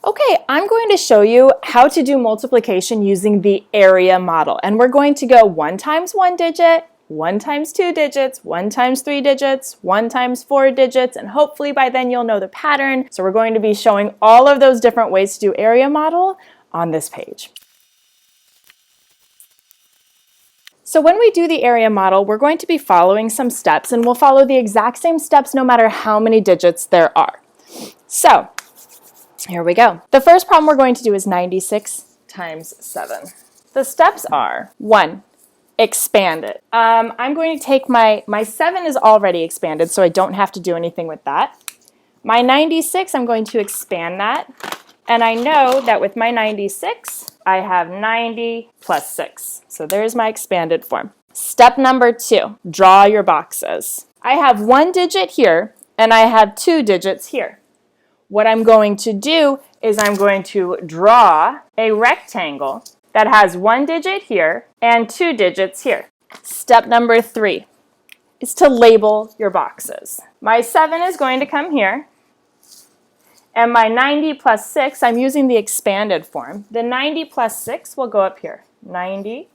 Okay, I'm going to show you how to do multiplication using the area model. And we're going to go 1 times 1 digit, 1 times 2 digits, 1 times 3 digits, 1 times 4 digits, and hopefully by then you'll know the pattern. So we're going to be showing all of those different ways to do area model on this page. So when we do the area model, we're going to be following some steps, and we'll follow the exact same steps no matter how many digits there are. So here we go. The first problem we're going to do is 96 times 7. The steps are 1, expand it. I'm going to take my 7 is already expanded, so I don't have to do anything with that. My 96, I'm going to expand that. And I know that with my 96, I have 90 plus 6. So there's my expanded form. Step number 2, draw your boxes. I have 1 digit here, and I have 2 digits here. What I'm going to do is I'm going to draw a rectangle that has 1 digit here and 2 digits here. Step number 3 is to label your boxes. My 7 is going to come here, and my 90 plus 6, I'm using the expanded form. The 90 plus 6 will go up here. 90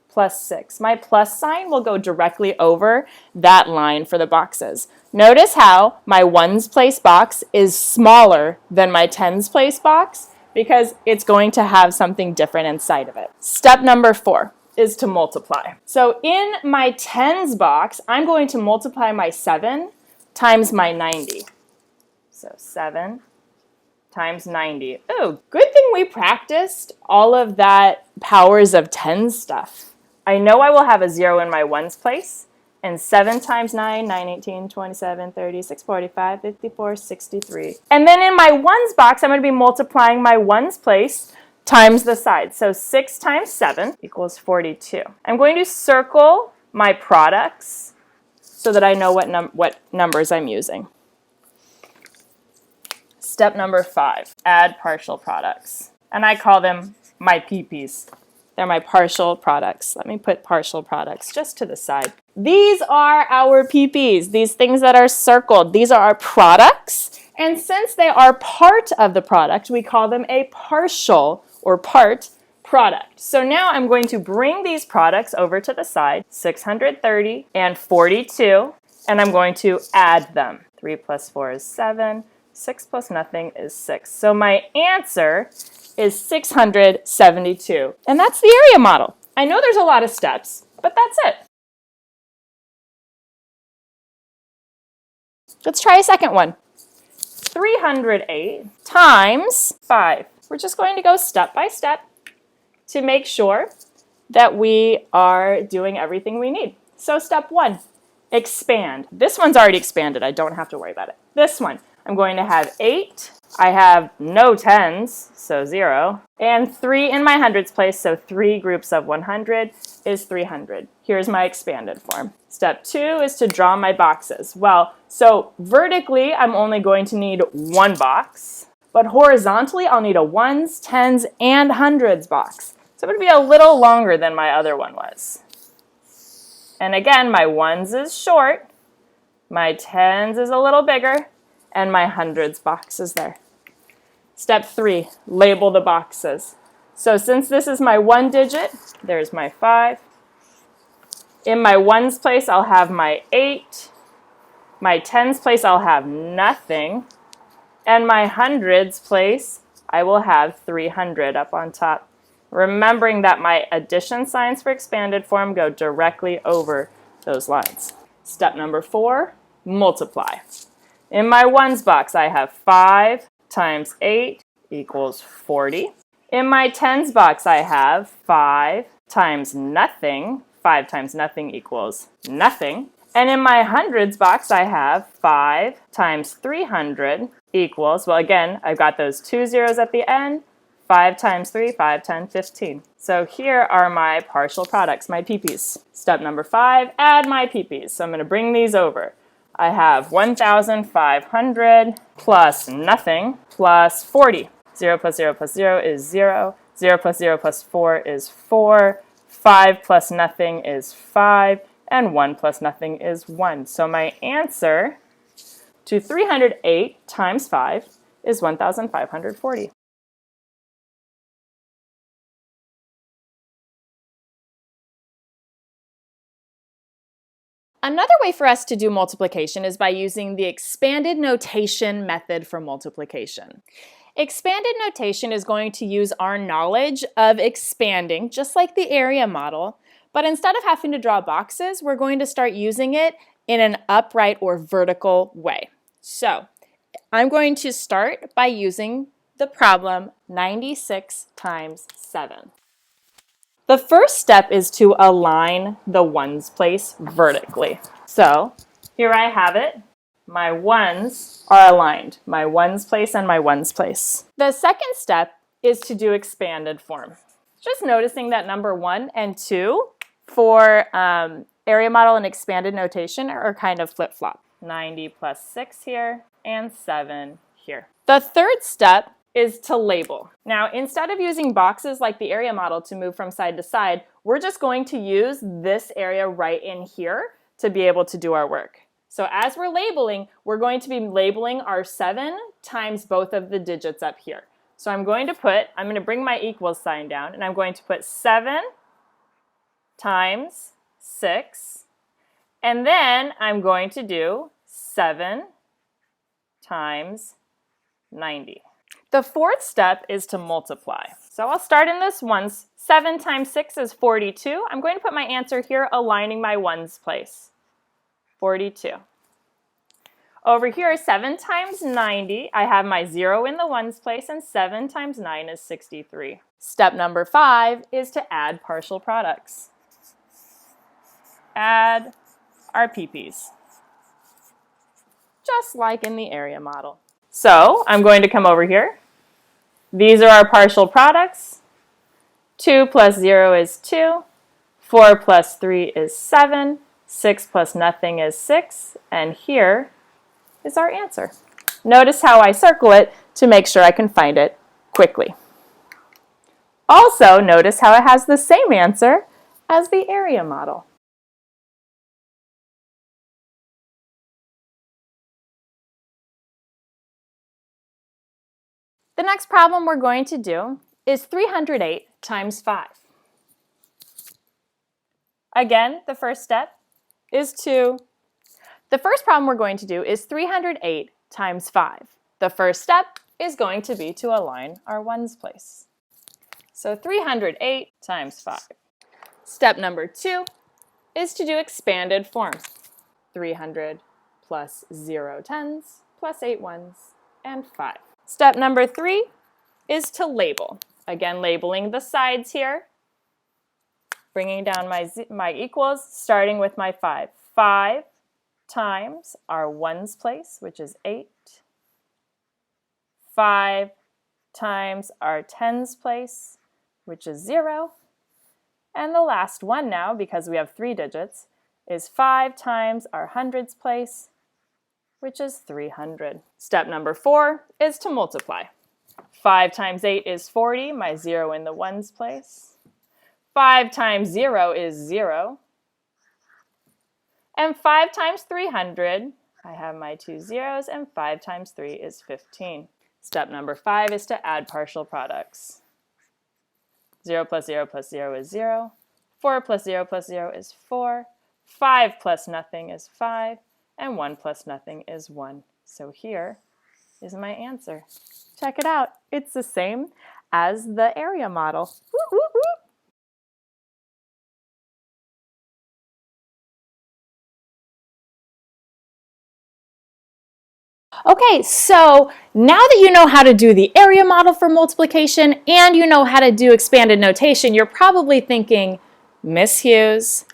plus 6. My plus sign will go directly over that line for the boxes. Notice how my ones place box is smaller than my tens place box because it's going to have something different inside of it. Step number 4 is to multiply. So in my tens box, I'm going to multiply my 7 times my 90. So 7 times 90. Oh, good thing we practiced all of that powers of 10 stuff. I know I will have a 0 in my ones place, and 7 times 9, 9, 18, 27, 36, 45, 54, 63. And then in my ones box, I'm going to be multiplying my ones place times the side. So 6 times 7 equals 42. I'm going to circle my products so that I know what numbers I'm using. Step number 5, add partial products. And I call them my PPs. They're my partial products. Let me put partial products just to the side. These are our PPs, these things that are circled. These are our products. And since they are part of the product, we call them a partial or part product. So now I'm going to bring these products over to the side, 630 and 42, and I'm going to add them. 3 plus 4 is 7. 6 plus nothing is 6. So my answer is 672. And that's the area model. I know there's a lot of steps, but that's it. Let's try a second one. 308 times 5. We're just going to go step by step to make sure that we are doing everything we need. So step 1, expand. This one's already expanded. I don't have to worry about it. This one, I'm going to have 8. I have no tens, so 0, and 3 in my hundreds place, so 3 groups of 100 is 300. Here's my expanded form. Step 2 is to draw my boxes. Well, so vertically, I'm only going to need 1 box, but horizontally, I'll need a ones, tens, and hundreds box. So it would be a little longer than my other one was. And again, my ones is short, my tens is a little bigger, and my hundreds box is there. Step 3, label the boxes. So since this is my 1 digit, there's my 5. In my ones place, I'll have my 8. My tens place, I'll have nothing. And my hundreds place, I will have 300 up on top. Remembering that my addition signs for expanded form go directly over those lines. Step number 4, multiply. In my ones box, I have 5 times 8 equals 40. In my tens box, I have 5 times nothing. 5 times nothing equals nothing. And in my hundreds box, I have 5 times 300 equals, well, again, I've got those 2 zeros at the end. 5 times 3, 5, 10, 15. So here are my partial products, my PPs. Step number 5, add my PPs. So I'm going to bring these over. I have 1,500 plus nothing plus 40. 0 plus 0 plus 0 is 0. 0 plus 0 plus 4 is 4. 5 plus nothing is 5. And 1 plus nothing is 1. So my answer to 308 times 5 is 1,540. Another way for us to do multiplication is by using the expanded notation method for multiplication. Expanded notation is going to use our knowledge of expanding, just like the area model, but instead of having to draw boxes, we're going to start using it in an upright or vertical way. So I'm going to start by using the problem 96 times 7. The first step is to align the ones place vertically. So here I have it. My ones are aligned. My ones place and my ones place. The second step is to do expanded form. Just noticing that number 1 and 2 for area model and expanded notation are kind of flip-flop. 90 plus 6 here and 7 here. The third step is to label. Now, instead of using boxes like the area model to move from side to side, we're just going to use this area right in here to be able to do our work. So as we're labeling, we're going to be labeling our 7 times both of the digits up here. So I'm going to bring my equals sign down, and I'm going to put 7 times 6, and then I'm going to do 7 times 90. The fourth step is to multiply. So I'll start in this ones. 7 times 6 is 42. I'm going to put my answer here, aligning my ones place. 42. Over here, 7 times 90, I have my 0 in the ones place, and 7 times 9 is 63. Step number 5 is to add partial products. Add our PPs, just like in the area model. So I'm going to come over here. These are our partial products. 2 plus 0 is 2. 4 plus 3 is 7. 6 plus nothing is 6. And here is our answer. Notice how I circle it to make sure I can find it quickly. Also, notice how it has the same answer as the area model. The next problem we're going to do is 308 times 5. Again, the first problem we're going to do is 308 times 5. The first step is going to be to align our ones place. So 308 times 5. Step number 2 is to do expanded forms. 300 plus 0 tens plus 8 ones and 5. Step number 3 is to label. Again, labeling the sides here. Bringing down my equals, starting with my 5. 5 times our ones place, which is 8. 5 times our tens place, which is 0. And the last one now, because we have 3 digits, is 5 times our hundreds place, which is 300. Step number 4 is to multiply. 5 times 8 is 40, my 0 in the ones place. 5 times 0 is 0. And 5 times 300, I have my 2 zeros, and 5 times 3 is 15. Step number 5 is to add partial products. 0 plus 0 plus 0 is 0. 4 plus 0 plus 0 is 4. 5 plus nothing is 5. And 1 plus nothing is 1. So here is my answer. Check it out. It's the same as the area model. Woo, woo, woo. Okay, so now that you know how to do the area model for multiplication and you know how to do expanded notation, you're probably thinking, Miss Hughes,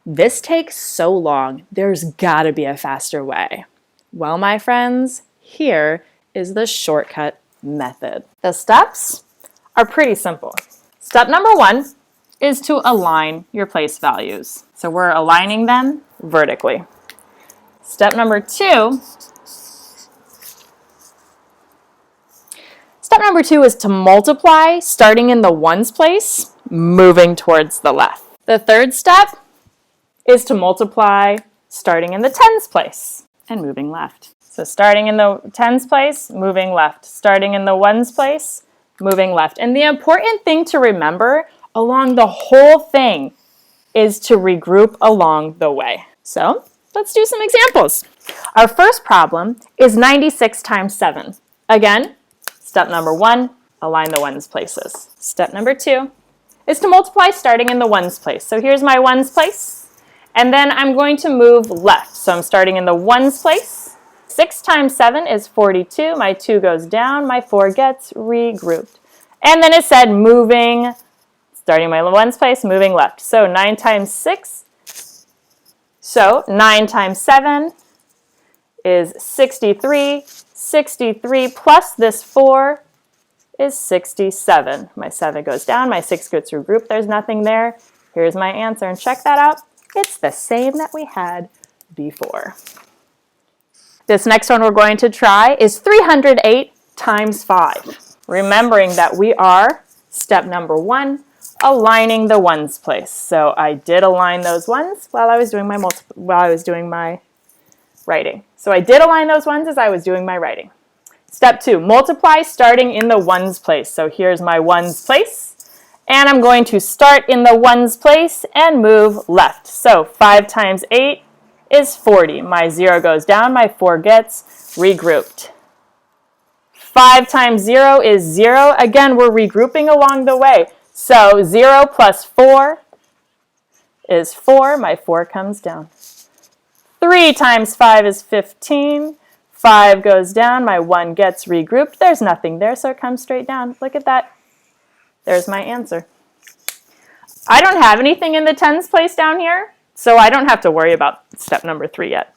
this takes so long. There's gotta be a faster way. Well, my friends, here is the shortcut method. The steps are pretty simple. Step number 1 is to align your place values. So we're aligning them vertically. Step number 2 is to multiply, starting in the ones place, moving towards the left. The third step is to multiply, starting in the tens place. and moving left. So starting in the tens place, moving left. Starting in the ones place, moving left. And the important thing to remember along the whole thing is to regroup along the way. So let's do some examples. Our first problem is 96 times 7. Again, step number 1, align the ones places. Step number 2 is to multiply starting in the ones place. So here's my ones place, and then I'm going to move left. So I'm starting in the ones place. 6 times 7 is 42. My 2 goes down, my 4 gets regrouped. And then it said moving, starting my ones place, moving left. So 9 times 6, so 9 times 7 is 63. 63 plus this 4 is 67. My 7 goes down, my 6 goes through group, there's nothing there. Here's my answer, and check that out. It's the same that we had before. This next one we're going to try is 308 times 5. Remembering that we are, step number 1, aligning the ones place. So I did align those ones while I was doing my writing. So I did align those ones as I was doing my writing. Step 2, multiply starting in the ones place. So here's my ones place, and I'm going to start in the ones place and move left. So 5 times 8 is 40. My 0 goes down, my 4 gets regrouped. 5 times 0 is 0. Again, we're regrouping along the way. So 0 plus 4 is 4. My 4 comes down. 3 times 5 is 15. 5 goes down, my 1 gets regrouped. There's nothing there, so it comes straight down. Look at that. There's my answer. I don't have anything in the tens place down here, so I don't have to worry about step number 3 yet.